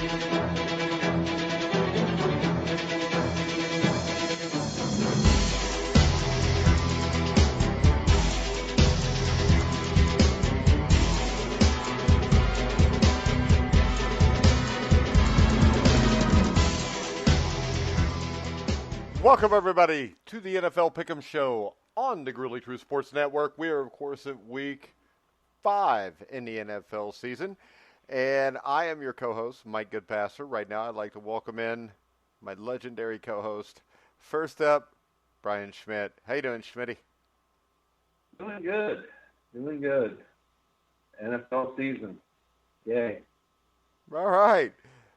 Welcome, everybody, to the NFL Pick'em Show on the Gruely True Sports Network. We are, of course, at week 5 in the NFL season, and I am your co-host, Mike Goodpaster. Right now, I'd like to welcome in my legendary co-host. First up, Brian Schmidt. How you doing, Schmitty? Doing good. Doing good. NFL season. Yay. All right.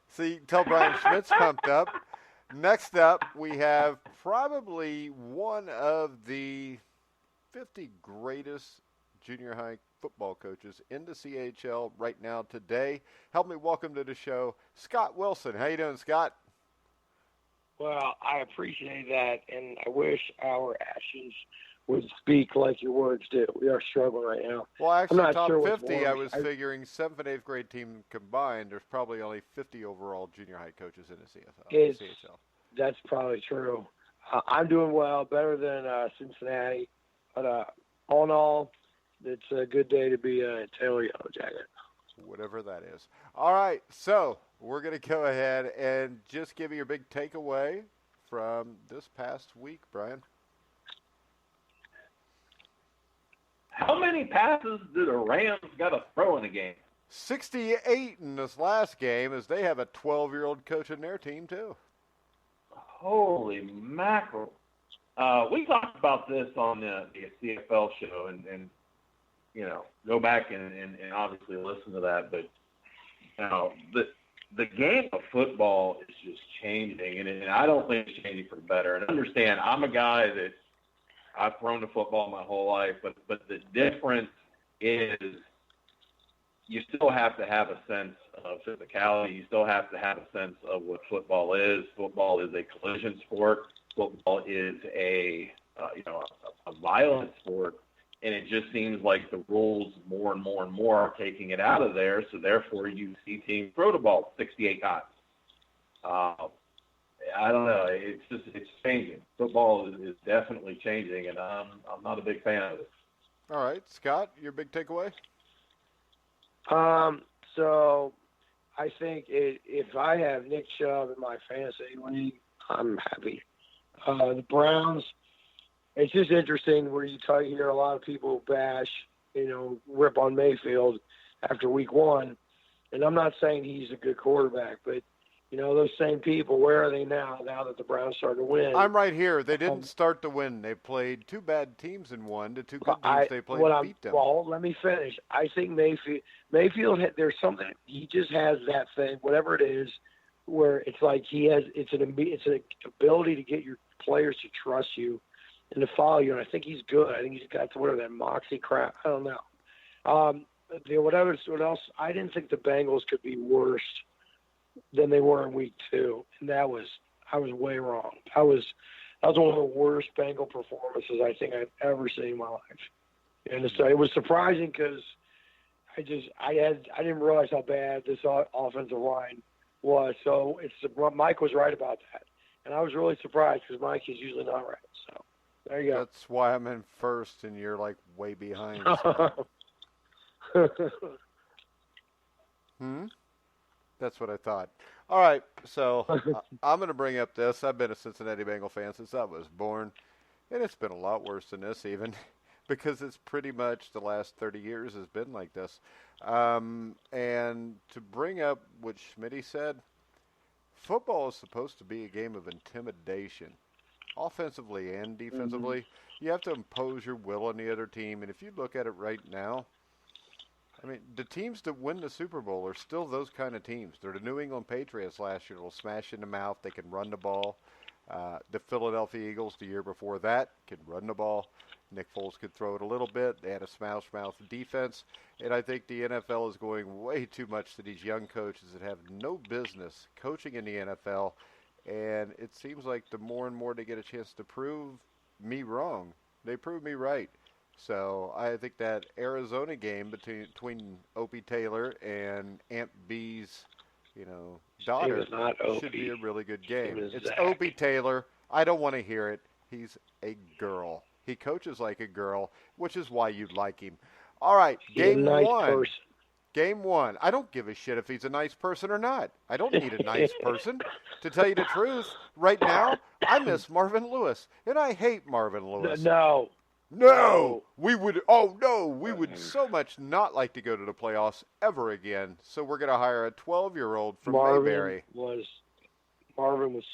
See, tell Brian Schmidt's pumped up. Next up, we have probably one of the 50 greatest junior high football coaches in the CHL right now today. Help me welcome to the show, Scott Wilson. How you doing, Scott? Well, I appreciate that, and I wish our actions would speak like your words do. We are struggling right now. Well, actually, I'm not top sure 50, I was figuring 7th and 8th grade team combined, there's probably only 50 overall junior high coaches in the CHL. That's probably true. I'm doing well, better than Cincinnati. But all in all, it's a good day to be a Taylor Yellow Jacket. Whatever that is. All right, so we're going to go ahead and just give you your big takeaway from this past week, Brian. How many passes do the Rams got to throw in a game? 68 in this last game, as they have a 12-year-old coach in their team, too. Holy mackerel. We talked about this on the CFL show, and you know, go back and obviously listen to that. But you know, the game of football is just changing, and I don't think it's changing for the better. And understand, I'm a guy that I've thrown the football my whole life, but the difference is you still have to have a sense of physicality. You still have to have a sense of what football is. Football is a collision sport. Football is a violent sport, and it just seems like the rules more and more and more are taking it out of there. So therefore, you see teams throw the ball 68 times. I don't know. It's changing. Football is definitely changing, and I'm not a big fan of it. All right, Scott, your big takeaway? So I think if I have Nick Chubb in my fantasy league, I'm happy. The Browns, it's just interesting where you hear a lot of people bash, rip on Mayfield after week 1. And I'm not saying he's a good quarterback, but, those same people, where are they now that the Browns started to win? I'm right here. They didn't start to win. They played 2 bad teams in one. The 2 good teams they played beat them. Well, let me finish. I think Mayfield, there's something, he just has that thing, whatever it is, where it's like it's an ability to get your players to trust you and to follow you. And I think he's good. I think he's got whatever that moxie crap. I don't know. What else? I didn't think the Bengals could be worse than they were in week 2, and I was way wrong. That was one of the worst Bengal performances I think I've ever seen in my life. And so it was surprising because I didn't realize how bad this offensive line was. So Mike was right about that, and I was really surprised because Mike is usually not right. So there you go. That's why I'm in first, and you're like way behind. That's what I thought. All right, so I'm going to bring up this. I've been a Cincinnati Bengal fan since I was born, and it's been a lot worse than this even because it's pretty much the last 30 years has been like this. And to bring up what Schmitty said, football is supposed to be a game of intimidation, offensively and defensively. Mm-hmm. You have to impose your will on the other team, and if you look at it right now, I mean, the teams that win the Super Bowl are still those kind of teams. They're the New England Patriots last year. They'll smash in the mouth. They can run the ball. The Philadelphia Eagles the year before that could run the ball. Nick Foles could throw it a little bit. They had a smash-mouth defense. And I think the NFL is going way too much to these young coaches that have no business coaching in the NFL. And it seems like the more and more they get a chance to prove me wrong, they prove me right. So I think that Arizona game between Opie Taylor and Aunt B's daughter not Opie. should be a really good game. It's Zach. Opie Taylor. I don't want to hear it. He's a girl. He coaches like a girl, which is why you like him. All right, He's a nice one. person. Game one. I don't give a shit if he's a nice person or not. I don't need a nice person. To tell you the truth, right now, I miss Marvin Lewis, and I hate Marvin Lewis. No. We would so much not like to go to the playoffs ever again. So we're going to hire a 12-year-old from Mayberry. Marvin was,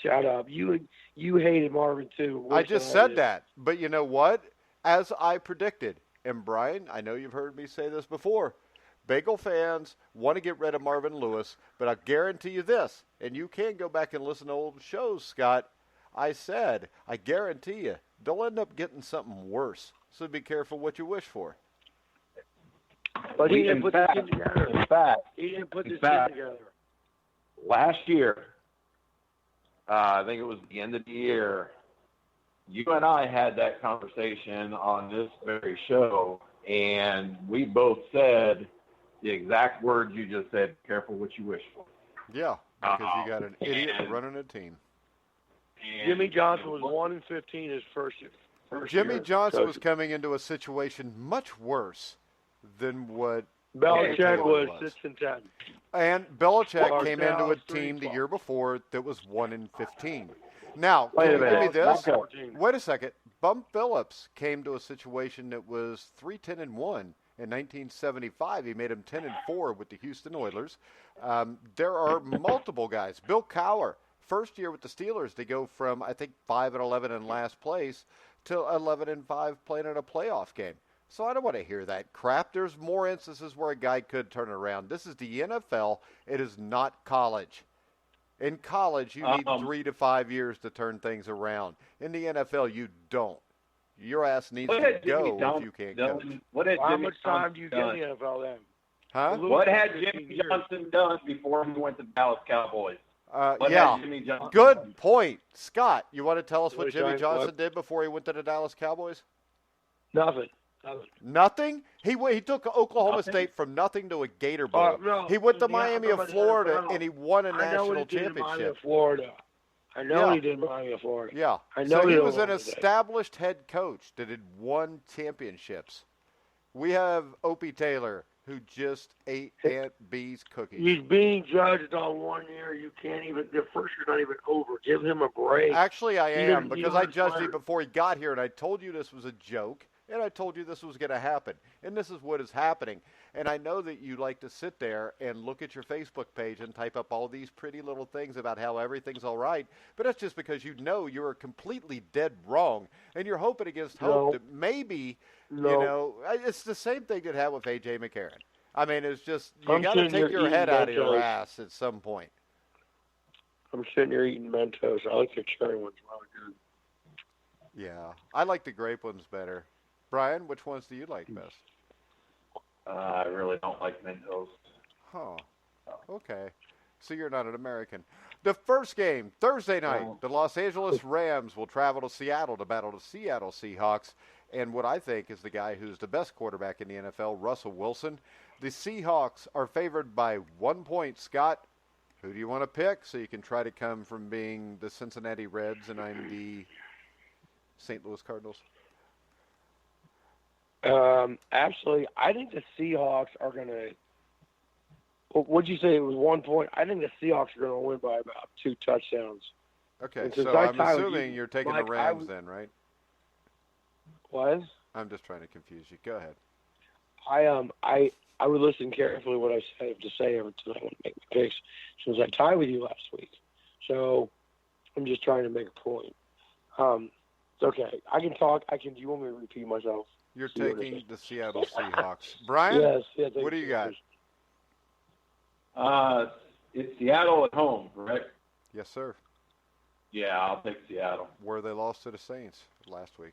shut up. You hated Marvin too. I just said that. But you know what? As I predicted, and Brian, I know you've heard me say this before, Bengal fans want to get rid of Marvin Lewis, but I guarantee you this, and you can go back and listen to old shows, Scott. I said, I guarantee you, they'll end up getting something worse. So be careful what you wish for. But he didn't put this team together. In fact, he didn't put this team together. Last year, I think it was the end of the year, you and I had that conversation on this very show, and we both said the exact words you just said, careful what you wish for. Yeah, because you got an idiot running a team. Jimmy Johnson was 1-15 his first year. Jimmy Johnson was coming into a situation much worse than what Belichick was 6-10. And Belichick came into a team the year before that was 1-15. Now, Wait a minute. give me this. Okay. Wait a second. Bump Phillips came to a situation that was 3-10-1 in 1975. He made him 10-4 with the Houston Oilers. There are multiple guys. Bill Cowher, first year with the Steelers, they go from I think 5-11 in last place to 11-5 playing in a playoff game. So I don't want to hear that crap. There's more instances where a guy could turn it around. This is the NFL. It is not college. In college, you need 3 to 5 years to turn things around. In the NFL, you don't. Your ass needs to go if you can't coach. How much time do you get in the NFL then? Huh? What had Jimmy Johnson done before he went to the Dallas Cowboys? Yeah, good point. Scott, you want to tell us what Jimmy Johnson did before he went to the Dallas Cowboys? Nothing. Nothing? He took Oklahoma State from nothing to a Gator Bowl. No, he went to Miami of Florida, and he won a national championship. I know he did in Miami of Florida. Yeah. I know so he was an established head coach that had won championships. We have Opie Taylor, who just ate Aunt B's cookies. He's being judged on 1 year. You can't even, the first year's not even over. Give him a break. Actually, I am, because I judged him before he got here, and I told you this was a joke. And I told you this was going to happen. And this is what is happening. And I know that you like to sit there and look at your Facebook page and type up all these pretty little things about how everything's all right. But that's just because you know you're completely dead wrong. And you're hoping against hope that maybe, it's the same thing that happened with A.J. McCarron. I mean, it's just, you got to take your head out of your ass at some point. I'm sitting here eating Mentos. I like the cherry ones really good. Yeah, I like the grape ones better. Brian, which ones do you like best? I really don't like Mentos. Huh. Okay. So you're not an American. The first game, Thursday night, the Los Angeles Rams will travel to Seattle to battle the Seattle Seahawks. And what I think is the guy who's the best quarterback in the NFL, Russell Wilson. The Seahawks are favored by 1 point. Scott, who do you want to pick so you can try to come from being the Cincinnati Reds and I'm the St. Louis Cardinals? Actually, I think the Seahawks are going to – what'd you say? It was 1 point? I think the Seahawks are going to win by about 2 touchdowns. Okay, so I'm assuming you're taking the Rams then, right? What? I'm just trying to confuse you. Go ahead. I would listen carefully what I have to say every time I want to make my picks since I tied with you last week. So I'm just trying to make a point. It's okay. I can talk. Do you want me to repeat myself? You're taking the Seattle Seahawks. Brian, yes, what do you got? It's Seattle at home, correct? Yes, sir. Yeah, I'll take Seattle. Where they lost to the Saints last week.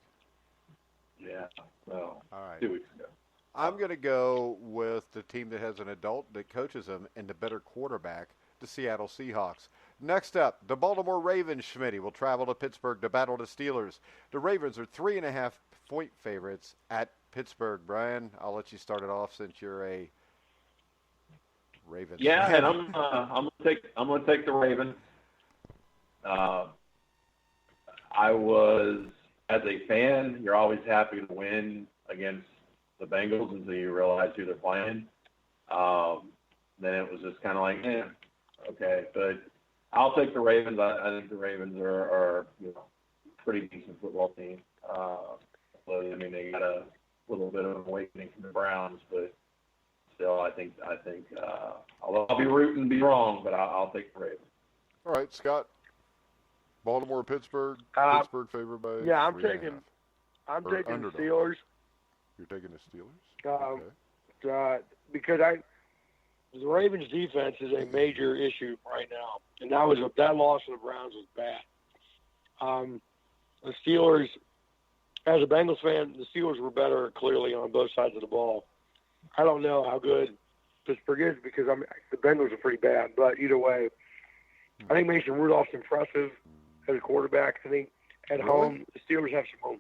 Yeah, well, all right. 2 weeks ago. I'm going to go with the team that has an adult that coaches them and the better quarterback, the Seattle Seahawks. Next up, the Baltimore Ravens, Schmidt, will travel to Pittsburgh to battle the Steelers. The Ravens are 3.5 point favorites at Pittsburgh. Brian, I'll let you start it off since you're a Ravens. Yeah, and I'm gonna take the Ravens. I was, as a fan, you're always happy to win against the Bengals until you realize who they're playing. Then it was just kind of like, okay. But I'll take the Ravens. I think the Ravens are pretty decent football team. I mean, they got a little bit of an awakening from the Browns, but still, I think I'll be rooting and be wrong, but I'll take the Ravens. All right, Scott. Baltimore, Pittsburgh. Pittsburgh favored by I'm 3.5. taking the underdog. Steelers. You're taking the Steelers? Okay. Because the Ravens' defense is a major issue right now, and that loss to the Browns was bad. The Steelers, as a Bengals fan, the Steelers were better clearly on both sides of the ball. I don't know how good Pittsburgh is because the Bengals are pretty bad, but either way, I think Mason Rudolph's impressive as a quarterback. I think at home the Steelers have some home.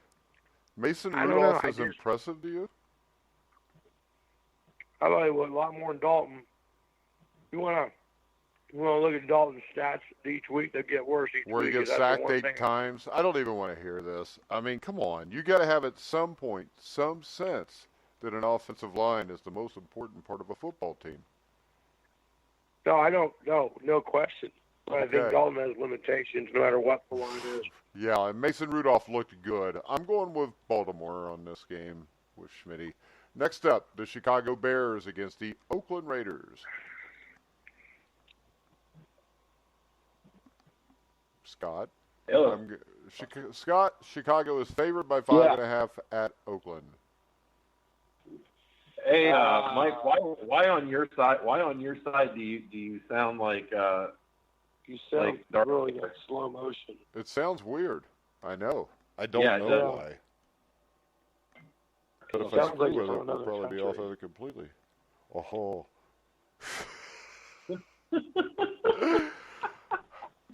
Mason Rudolph is impressive to you? I like a lot more than Dalton. You want to look at Dalton's stats each week? They get worse each week. Where he gets sacked 8 times? I don't even want to hear this. I mean, come on. You got to have at some point some sense that an offensive line is the most important part of a football team. No, I don't. No question. But I think Dalton has limitations no matter what the line is. Yeah, and Mason Rudolph looked good. I'm going with Baltimore on this game with Schmitty. Next up, the Chicago Bears against the Oakland Raiders. Scott. Chicago is favored by 5.5 at Oakland. Hey, Mike, why on your side? Why on your side do you sound like? You sound like really in slow motion. It sounds weird. I know. I don't know why. But if I screw with it, we'll probably be off of it completely. Oh.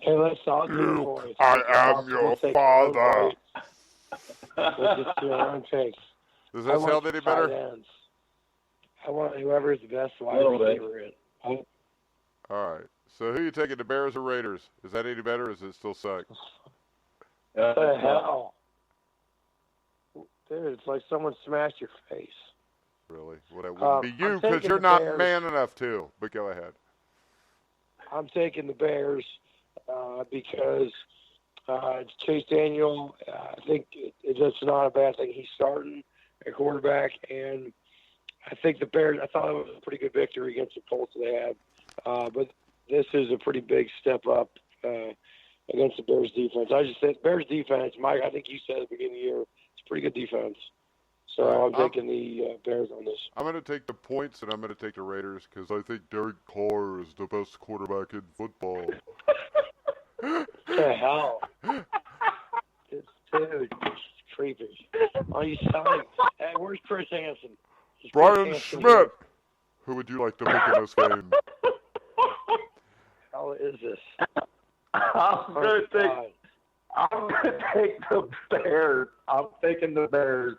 Hey, let's talk to the boys. I am your father. We'll just do our own takes. Does that sound any better? I want whoever is the best wide receiver in. All right. So who are you taking, the Bears or Raiders? Is that any better, or does it still suck? What the hell? Dude, it's like someone smashed your face. Really? Well, that wouldn't be you because you're not man enough to. But go ahead. I'm taking the Bears because it's Chase Daniel. I think it's not a bad thing. He's starting at quarterback, and I think the Bears, I thought it was a pretty good victory against the Colts they had. But this is a pretty big step up against the Bears defense. I just think Bears defense, Mike, I think you said at the beginning of the year, it's pretty good defense. So I'm taking the Bears on this. I'm going to take the points, and I'm going to take the Raiders because I think Derek Carr is the best quarterback in football. What the hell? Dude, creepy. Are you selling? Hey, where's Chris Hansen? Brian Schmidt. Who would you like to pick in this game? How is this? I'm going to take the Bears. I'm taking the Bears.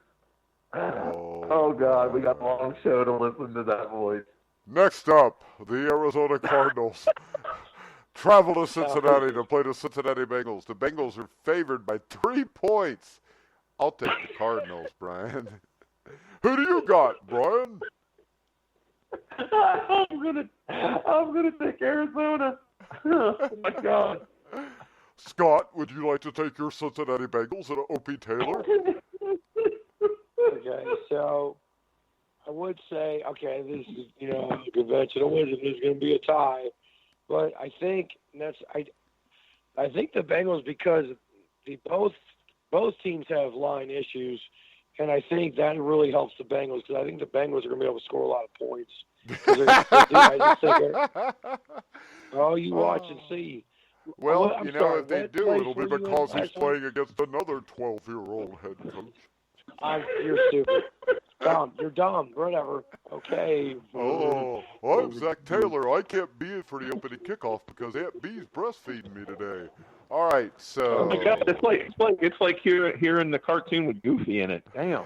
Oh, God, we got a long show to listen to that voice. Next up, the Arizona Cardinals travel to Cincinnati to play the Cincinnati Bengals. The Bengals are favored by 3 points. I'll take the Cardinals, Brian. Who do you got, Brian? I'm gonna take Arizona. Oh my God. Scott, would you like to take your Cincinnati Bengals and O.P. Taylor? Okay, so I would say, this is, a conventional wisdom. There's going to be a tie, but I think I think the Bengals, because both teams have line issues, and I think that really helps the Bengals because I think the Bengals are going to be able to score a lot of points. You watch and see. Well, if they do, it'll be because he's playing against another 12-year-old head coach. You're stupid. Dumb. You're dumb. Whatever. Okay. Oh, I'm Zach Taylor. I can't be in for the opening kickoff because Aunt B's breastfeeding me today. All right, so. Oh my God! It's like hearing the cartoon with Goofy in it. Damn.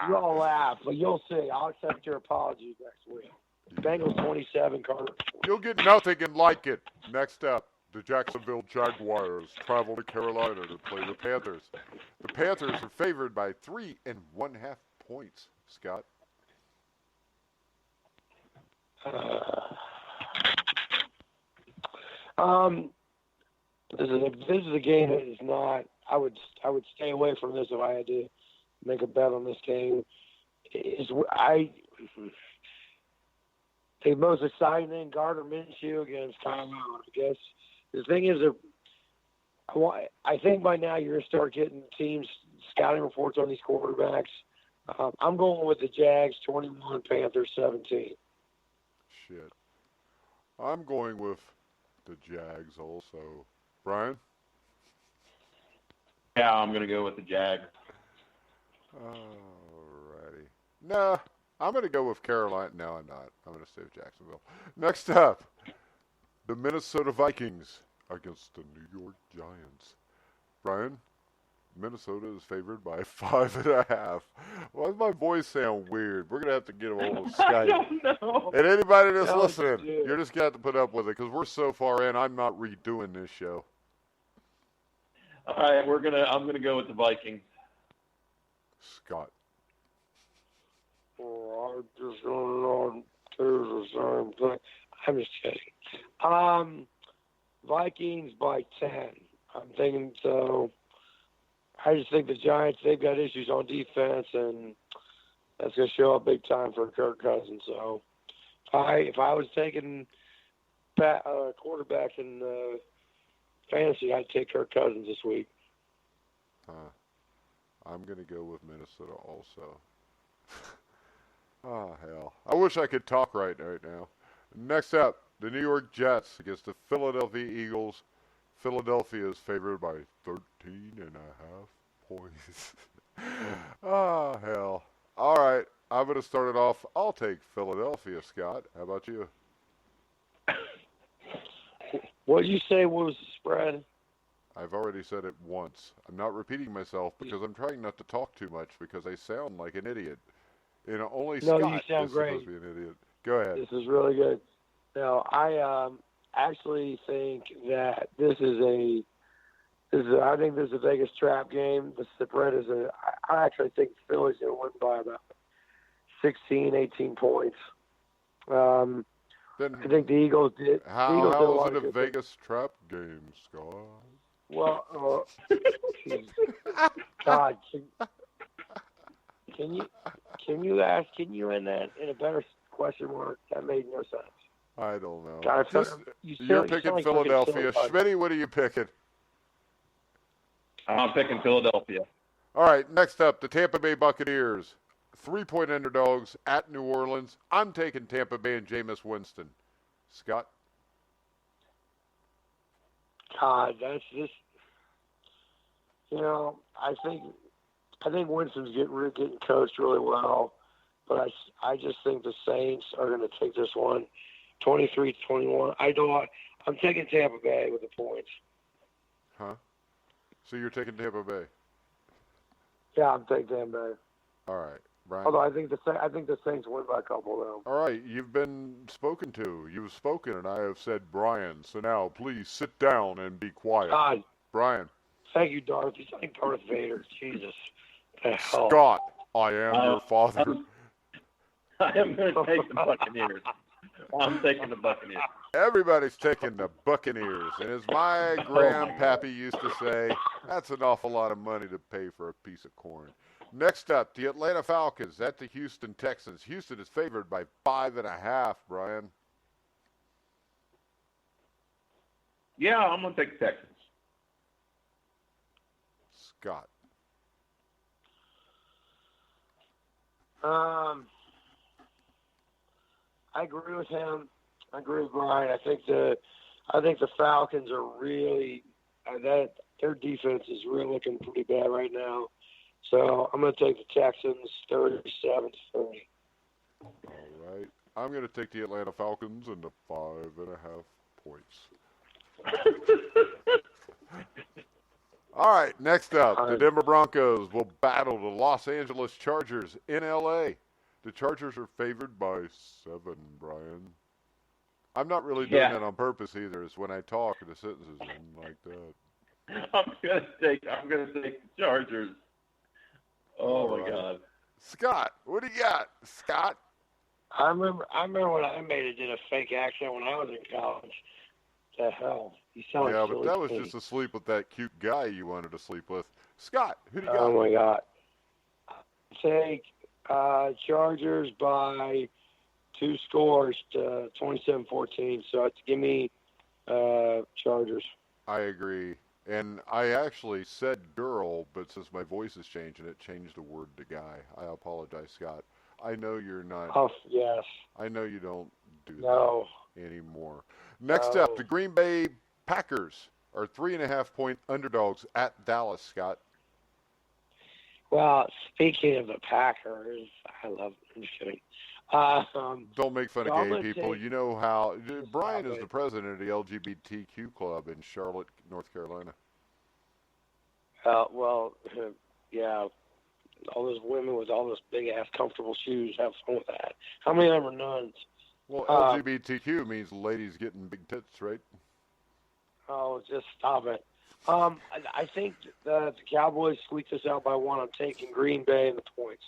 You all laugh, but you'll see. I'll accept your apologies next week. Bengals 27, Carter. You'll get nothing and like it. Next up, the Jacksonville Jaguars travel to Carolina to play the Panthers. The Panthers are favored by 3.5 points. Scott? This is a game that is not. I would stay away from this if I had to make a bet on this game. The most exciting thing, Gardner Minshew against Colorado. I guess the thing is, I think by now you're gonna start getting teams scouting reports on these quarterbacks. I'm going with the Jags 21, Panthers 17. Shit. I'm going with the Jags also. Brian? Yeah, I'm going to go with the Jags. Alrighty. Nah, I'm going to go with Carolina. No, I'm not. I'm going to stay with Jacksonville. Next up, the Minnesota Vikings against the New York Giants. Brian? Minnesota is favored by 5.5. Why does my voice sound weird? We're going to have to get a hold of Skype. I don't know. And anybody that's No, listening, dude. you're just going to have to put up with it because we're so far in, I'm not redoing this show. All right, I'm gonna go with the Vikings. Scott. I'm just going on to the same thing. I'm just kidding. Vikings by 10. I'm thinking so. I just think the Giants, they've got issues on defense, and that's going to show up big time for Kirk Cousins. So if I was taking quarterbacks in fantasy, I'd take Kirk Cousins this week. I'm going to go with Minnesota also. Oh, hell. I wish I could talk right now. Next up, the New York Jets against the Philadelphia Eagles. Philadelphia is favored by 13.5 points. Oh, hell. All right, I'm going to start it off. I'll take Philadelphia, Scott. How about you? What did you say was the spread? I've already said it once. I'm not repeating myself because I'm trying not to talk too much because I sound like an idiot. You know, only No, Scott you sound is great. supposed to be an idiot. Go ahead. This is really good. No, I actually think that this is a Vegas trap game. The spread is I actually think Philly's going to win by about 16, 18 points. Then I think the Eagles did. how is it a Vegas trap game, Scott? Well, God, can you end that in a better question mark? That made no sense. I don't know. God, You're picking Philadelphia. Schmitty, what are you picking? I'm picking Philadelphia. All right, next up, the Tampa Bay Buccaneers. 3-point underdogs at New Orleans. I'm taking Tampa Bay and Jameis Winston. Scott? God, that's just, I think Winston's getting coached really well, but I just think the Saints are going to take this one 23-21. I'm taking Tampa Bay with the points. Huh? So you're taking Tampa Bay? Yeah, I'm taking Tampa Bay. All right, Brian. Although I think the Saints win by a couple though. All right, you've been spoken to. You've spoken, and I have said Brian. So now, please sit down and be quiet. God, Brian. thank you, Darth. He's like Darth Vader. Jesus. The hell. Scott, I am your father. I am going to take the Buccaneers. I'm taking the Buccaneers. Everybody's taking the Buccaneers. And as my grandpappy used to say, that's an awful lot of money to pay for a piece of corn. Next up, the Atlanta Falcons at the Houston Texans. Houston is favored by 5.5, Brian. Yeah, I'm going to take the Texans. Scott. I agree with him. I agree with Brian. I think the Falcons are really their defense is really looking pretty bad right now. So I'm going to take the Texans 37-30. All right. I'm going to take the Atlanta Falcons and the 5.5 points. All right, next up, the Denver Broncos will battle the Los Angeles Chargers in L.A. The Chargers are favored by 7, Brian. I'm not really doing that on purpose either. It's when I talk, the sentences end like that. I'm gonna take the Chargers. Oh my God. Scott, what do you got? Scott? I remember when I did a fake accent when I was in college. The hell? You sound Yeah, like but that was just to sleep with that cute guy you wanted to sleep with. Scott, who do you got? Oh my God. Take Chargers by 2 scores to 27-14. So give me Chargers. I agree. And I actually said girl, but since my voice is changing, it changed the word to guy. I apologize, Scott. I know you're not. Oh, yes. I know you don't do No. that anymore. Next up, the Green Bay Packers are 3.5-point underdogs at Dallas, Scott. Well, speaking of the Packers, I'm just kidding. Don't make fun so of gay people. You know how Brian is the president of the LGBTQ club in Charlotte, North Carolina. Yeah, all those women with all those big ass comfortable shoes, have fun with that. How many of them are nuns? Well, LGBTQ means ladies getting big tits, right? Oh, just stop it. I think the Cowboys squeak this out by 1. I'm taking Green Bay and the points.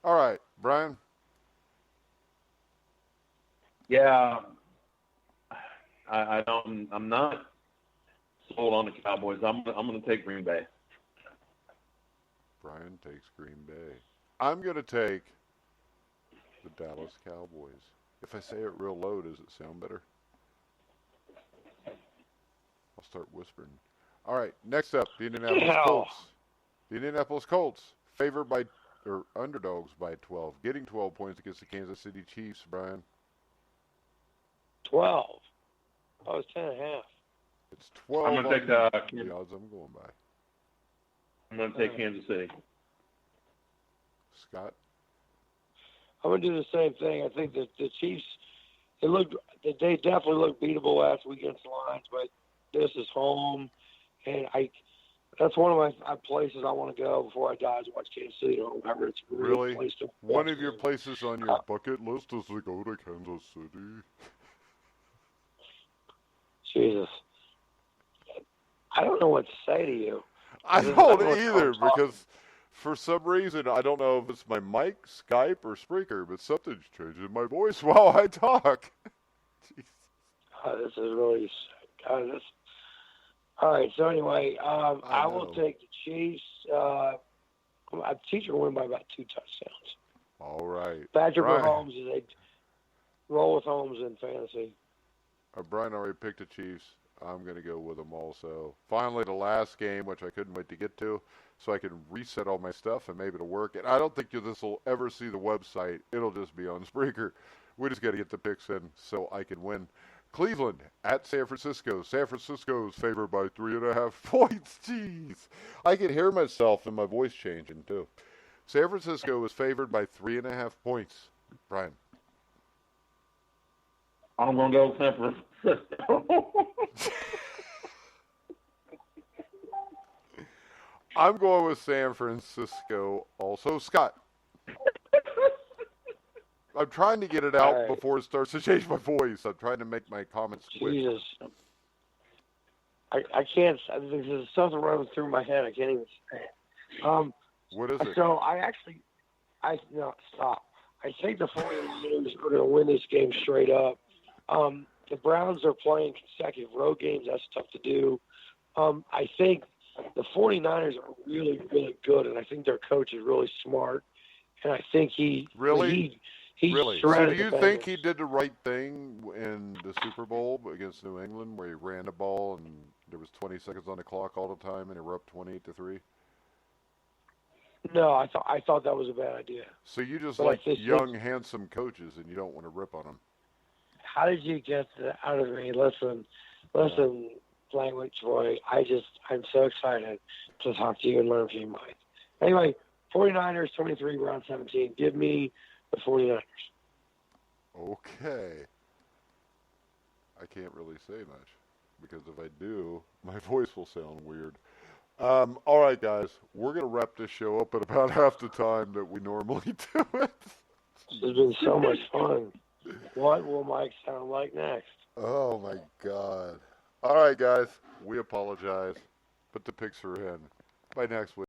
All right, Brian. Yeah, I'm not sold on the Cowboys. I'm going to take Green Bay. Brian takes Green Bay. I'm going to take the Dallas Cowboys. If I say it real low, does it sound better? I'll start whispering. All right, next up, the Indianapolis Colts. The Indianapolis Colts favored by or underdogs by 12, getting 12 points against the Kansas City Chiefs, Brian. 12. Oh, it's 10.5. It's 12. I'm going to take the odds I'm going by. I'm going to take Kansas City. Scott? I'm going to do the same thing. I think that the Chiefs, they definitely looked beatable last week against the Lions, but this is home, and that's one of my places I want to go before I die is watch Kansas City or whoever. It's a really place to one of your places on your bucket list is to go to Kansas City. Jesus, I don't know what to say to you. I don't either because for some reason I don't know if it's my mic, Skype, or Spreaker, but something's changing my voice while I talk. This is really sick. All right, so anyway, I will take the Chiefs. Chiefs are win by about 2 touchdowns. All right. Patrick Mahomes is a roll with Holmes in fantasy. Brian already picked the Chiefs. I'm going to go with them also. Finally, the last game, which I couldn't wait to get to, so I can reset all my stuff and maybe it'll work. And I don't think this will ever see the website. It'll just be on Spreaker. We just got to get the picks in so I can win. Cleveland at San Francisco. San Francisco is favored by 3.5 points. Jeez. I can hear myself and my voice changing, too. San Francisco is favored by 3.5 points. Brian. I'm going to go San Francisco. I'm going with San Francisco also. Scott. I'm trying to get it out before it starts to change my voice. I'm trying to make my comments quick. Jesus. I can't. There's something running through my head. I can't even say it. What is it? So stop. I think the 49ers are going to win this game straight up. The Browns are playing consecutive road games. That's tough to do. I think the 49ers are really, really good, and I think their coach is really smart. And I think he really. So do you think he did the right thing in the Super Bowl against New England, where he ran the ball and there was 20 seconds on the clock all the time, and they were up 28-3? No, I thought that was a bad idea. So you just like young, handsome coaches, and you don't want to rip on them. How did you get that out of me? Listen, language boy. I'm so excited to talk to you and learn from you, Mike. Anyway, 49ers 23, round 17. Give me the 49ers. Okay. I can't really say much because if I do, my voice will sound weird. All right, guys. We're going to wrap this show up at about half the time that we normally do it. This has been so much fun. What will Mike sound like next? Oh, my God. All right, guys. We apologize, but the picks are in. By next week.